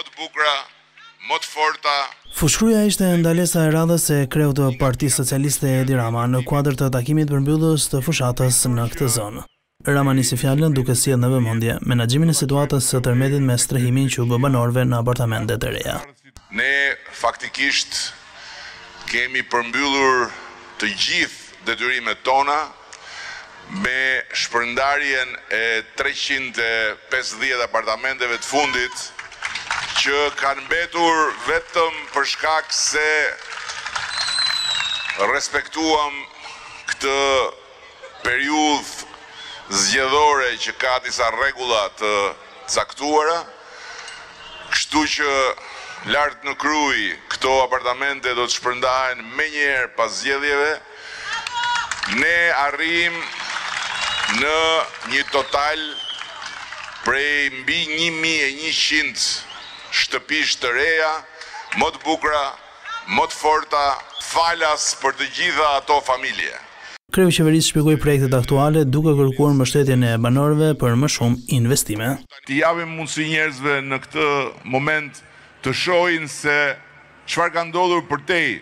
të bukura, më të forta. Fushkruja ishte ndalesa e radhës e kreut të Partisë Socialiste Edi Rama në kuadër të takimit përmbylljes të fushatës në këtë zonë. Rama nisi fjalën duke sjellë në vëmendje menaxhimin e situatës së tërmetit me strehimin që u bë banorëve në apartamentet e reja. Ne faktikisht kemi përmbyllur të gjithë detyrimet tona me shpërndarjen e 350 apartamenteve të fundit që kanë mbetur vetëm për shkak se respektuam këtë periudhë zgjedhore që ka disa rregulla të caktuara, kështu që lart në Krujë këto apartamente do të shpërndahen menjëherë pas zgjedhjeve. Ne arrijm në një total prej mbi 1100 shtëpish të reja, më të bukura, më të forta, falas për të gjitha ato familje. Kreu i qeverisë shpjegoi projektet aktuale duke kërkuar mbështetjen e banorëve për më shumë investime. T'i japim mundësi njerëzve në këtë moment të shohin se çfarë ka ndodhur përtej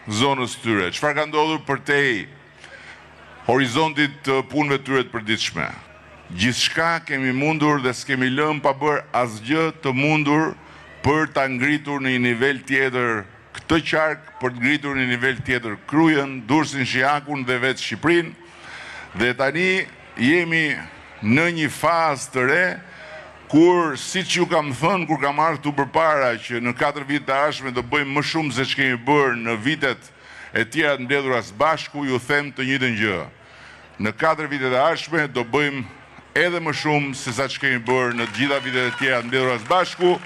zonës tyre, çfarë ka ndodhur përtej horizontit të punëve tyre të përditshme. Gjithçka kemi mundur dhe s'kemi lënë pa bërë asgjë të mundur për ta ngritur në një nivel tjetër këtë qark, për të ngritur në një nivel tjetër Krujën, Durrësin, Shijakun dhe vetë Shqipërinë. Dhe tani jemi në një fazë të re kur, siç ju kam thënë kur kam ardhur këtu përpara, që në 4 vite të ardhshme do bëjmë më shumë se ç'kemi bërë në vitet e tjera të mbledhura së bashku, ju them të njëjtën gjë. Në 4 vite të ardhshme do bëjmë edhe më shumë se sa ç'kemi bërë në të gjitha vitet e tjera të mbledhura së bashku.